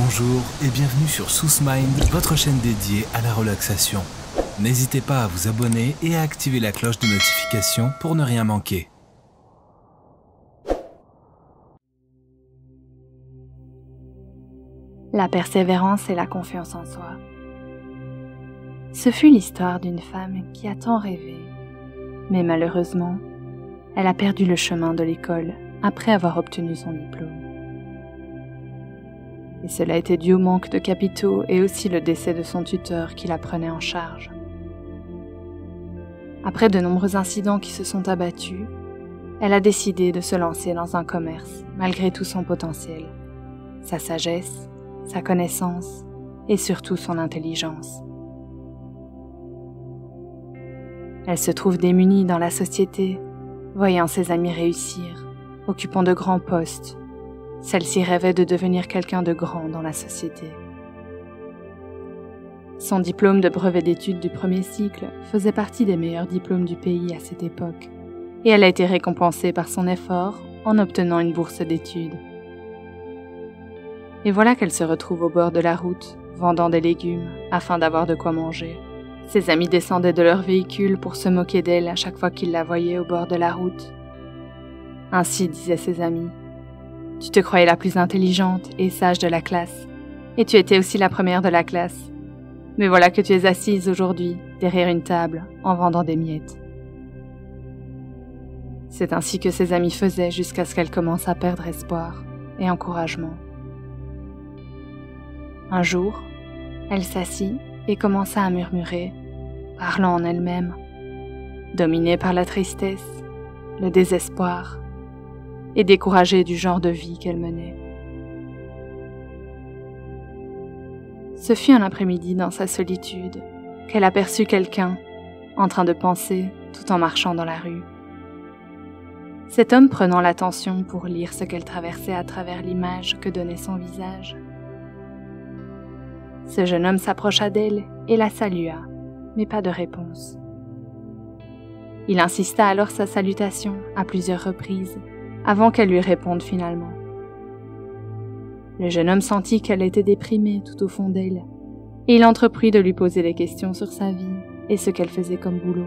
Bonjour et bienvenue sur Sous Mind, votre chaîne dédiée à la relaxation. N'hésitez pas à vous abonner et à activer la cloche de notification pour ne rien manquer. La persévérance et la confiance en soi. Ce fut l'histoire d'une femme qui a tant rêvé, mais malheureusement, elle a perdu le chemin de l'école après avoir obtenu son diplôme. Et cela était dû au manque de capitaux et aussi le décès de son tuteur qui la prenait en charge. Après de nombreux incidents qui se sont abattus, elle a décidé de se lancer dans un commerce malgré tout son potentiel, sa sagesse, sa connaissance et surtout son intelligence. Elle se trouve démunie dans la société, voyant ses amis réussir, occupant de grands postes. Celle-ci rêvait de devenir quelqu'un de grand dans la société. Son diplôme de brevet d'études du premier cycle faisait partie des meilleurs diplômes du pays à cette époque, et elle a été récompensée par son effort en obtenant une bourse d'études. Et voilà qu'elle se retrouve au bord de la route, vendant des légumes afin d'avoir de quoi manger. Ses amis descendaient de leur véhicule pour se moquer d'elle à chaque fois qu'ils la voyaient au bord de la route. Ainsi disaient ses amis. Tu te croyais la plus intelligente et sage de la classe, et tu étais aussi la première de la classe. Mais voilà que tu es assise aujourd'hui, derrière une table, en vendant des miettes. C'est ainsi que ses amis faisaient jusqu'à ce qu'elle commence à perdre espoir et encouragement. Un jour, elle s'assit et commença à murmurer, parlant en elle-même, dominée par la tristesse, le désespoir, et découragée du genre de vie qu'elle menait. Ce fut un après-midi dans sa solitude qu'elle aperçut quelqu'un en train de penser tout en marchant dans la rue. Cet homme prenant l'attention pour lire ce qu'elle traversait à travers l'image que donnait son visage. Ce jeune homme s'approcha d'elle et la salua, mais pas de réponse. Il insista alors sa salutation à plusieurs reprises, avant qu'elle lui réponde finalement. Le jeune homme sentit qu'elle était déprimée tout au fond d'elle, et il entreprit de lui poser des questions sur sa vie et ce qu'elle faisait comme boulot.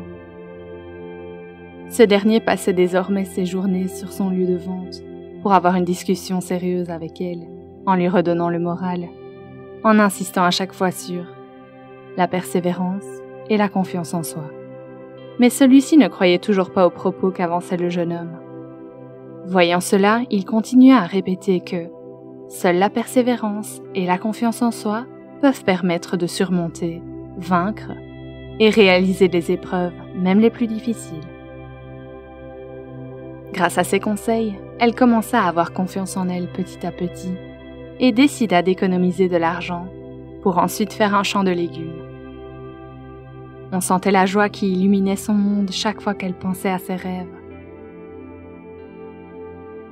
Ce dernier passait désormais ses journées sur son lieu de vente pour avoir une discussion sérieuse avec elle, en lui redonnant le moral, en insistant à chaque fois sur la persévérance et la confiance en soi. Mais celui-ci ne croyait toujours pas aux propos qu'avançait le jeune homme. Voyant cela, il continua à répéter que seule la persévérance et la confiance en soi peuvent permettre de surmonter, vaincre et réaliser des épreuves, même les plus difficiles. Grâce à ces conseils, elle commença à avoir confiance en elle petit à petit et décida d'économiser de l'argent pour ensuite faire un champ de légumes. On sentait la joie qui illuminait son monde chaque fois qu'elle pensait à ses rêves.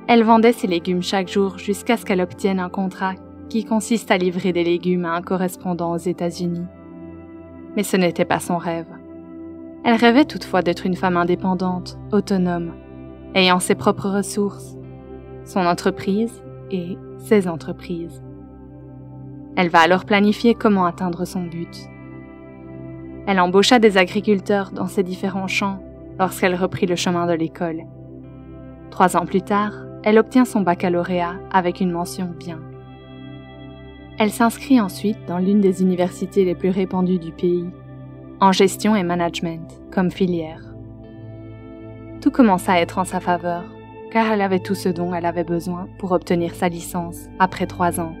Elle vendait ses légumes chaque jour jusqu'à ce qu'elle obtienne un contrat qui consiste à livrer des légumes à un correspondant aux États-Unis. Mais ce n'était pas son rêve. Elle rêvait toutefois d'être une femme indépendante, autonome, ayant ses propres ressources, son entreprise et ses entreprises. Elle va alors planifier comment atteindre son but. Elle embaucha des agriculteurs dans ses différents champs lorsqu'elle reprit le chemin de l'école. 3 ans plus tard, elle obtient son baccalauréat avec une mention bien. Elle s'inscrit ensuite dans l'une des universités les plus répandues du pays, en gestion et management, comme filière. Tout commença à être en sa faveur, car elle avait tout ce dont elle avait besoin pour obtenir sa licence après 3 ans,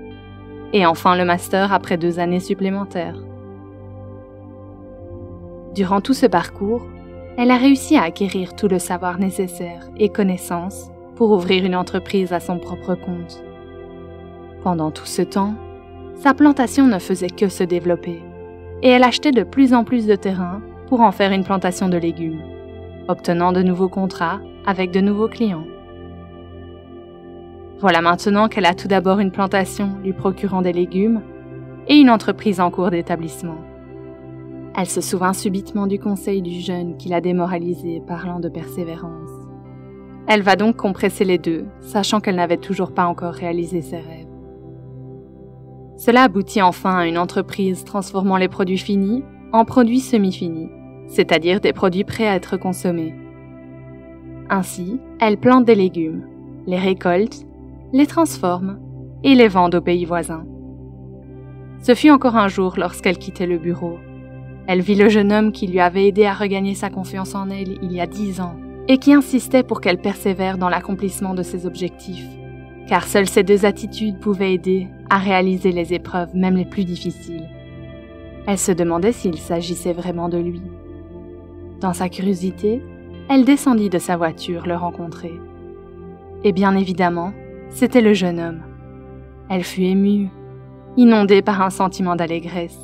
et enfin le master après 2 années supplémentaires. Durant tout ce parcours, elle a réussi à acquérir tout le savoir nécessaire et connaissances pour ouvrir une entreprise à son propre compte. Pendant tout ce temps, sa plantation ne faisait que se développer, et elle achetait de plus en plus de terrain pour en faire une plantation de légumes, obtenant de nouveaux contrats avec de nouveaux clients. Voilà maintenant qu'elle a tout d'abord une plantation lui procurant des légumes et une entreprise en cours d'établissement. Elle se souvint subitement du conseil du jeune qui l'a démoralisée parlant de persévérance. Elle va donc compresser les deux, sachant qu'elle n'avait toujours pas encore réalisé ses rêves. Cela aboutit enfin à une entreprise transformant les produits finis en produits semi-finis, c'est-à-dire des produits prêts à être consommés. Ainsi, elle plante des légumes, les récolte, les transforme et les vend aux pays voisins. Ce fut encore un jour lorsqu'elle quittait le bureau. Elle vit le jeune homme qui lui avait aidé à regagner sa confiance en elle il y a 10 ans et qui insistait pour qu'elle persévère dans l'accomplissement de ses objectifs, car seules ces deux attitudes pouvaient aider à réaliser les épreuves même les plus difficiles. Elle se demandait s'il s'agissait vraiment de lui. Dans sa curiosité, elle descendit de sa voiture le rencontrer. Et bien évidemment, c'était le jeune homme. Elle fut émue, inondée par un sentiment d'allégresse,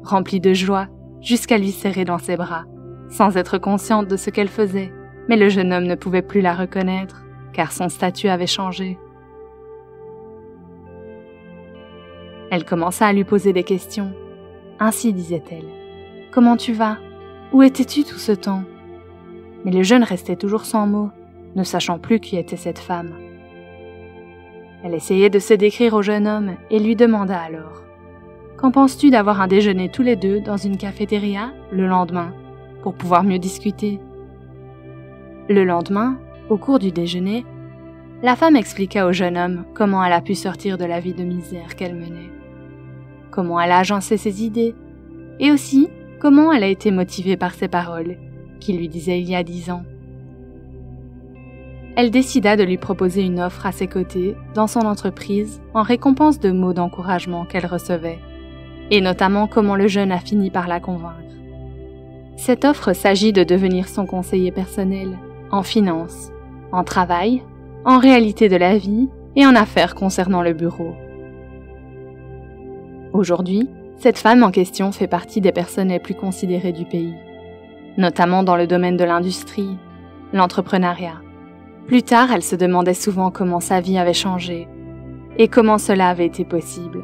remplie de joie jusqu'à lui serrer dans ses bras, sans être consciente de ce qu'elle faisait. Mais le jeune homme ne pouvait plus la reconnaître, car son statut avait changé. Elle commença à lui poser des questions. Ainsi disait-elle. « Comment tu vas? Où étais-tu tout ce temps ?» Mais le jeune restait toujours sans mots, ne sachant plus qui était cette femme. Elle essayait de se décrire au jeune homme et lui demanda alors « Qu'en penses-tu d'avoir un déjeuner tous les deux dans une cafétéria le lendemain, pour pouvoir mieux discuter ?» Le lendemain, au cours du déjeuner, la femme expliqua au jeune homme comment elle a pu sortir de la vie de misère qu'elle menait, comment elle a agencé ses idées, et aussi comment elle a été motivée par ses paroles, qu'il lui disait il y a 10 ans. Elle décida de lui proposer une offre à ses côtés dans son entreprise en récompense de mots d'encouragement qu'elle recevait, et notamment comment le jeune a fini par la convaincre. Cette offre s'agit de devenir son conseiller personnel, en finance, en travail, en réalité de la vie et en affaires concernant le bureau. Aujourd'hui, cette femme en question fait partie des personnes les plus considérées du pays, notamment dans le domaine de l'industrie, l'entrepreneuriat. Plus tard, elle se demandait souvent comment sa vie avait changé et comment cela avait été possible.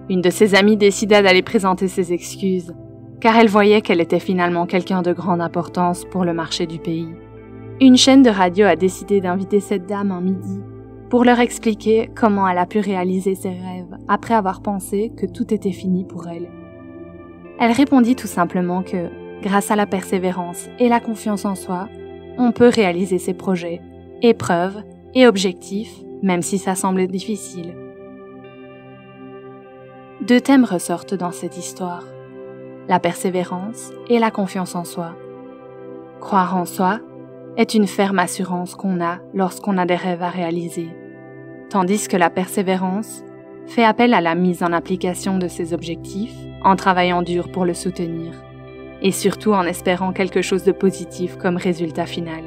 Une de ses amies décida d'aller présenter ses excuses, car elle voyait qu'elle était finalement quelqu'un de grande importance pour le marché du pays. Une chaîne de radio a décidé d'inviter cette dame un midi pour leur expliquer comment elle a pu réaliser ses rêves après avoir pensé que tout était fini pour elle. Elle répondit tout simplement que, grâce à la persévérance et la confiance en soi, on peut réaliser ses projets, épreuves et objectifs, même si ça semble difficile. Deux thèmes ressortent dans cette histoire, la persévérance et la confiance en soi. Croire en soi est une ferme assurance qu'on a lorsqu'on a des rêves à réaliser, tandis que la persévérance fait appel à la mise en application de ses objectifs en travaillant dur pour le soutenir, et surtout en espérant quelque chose de positif comme résultat final.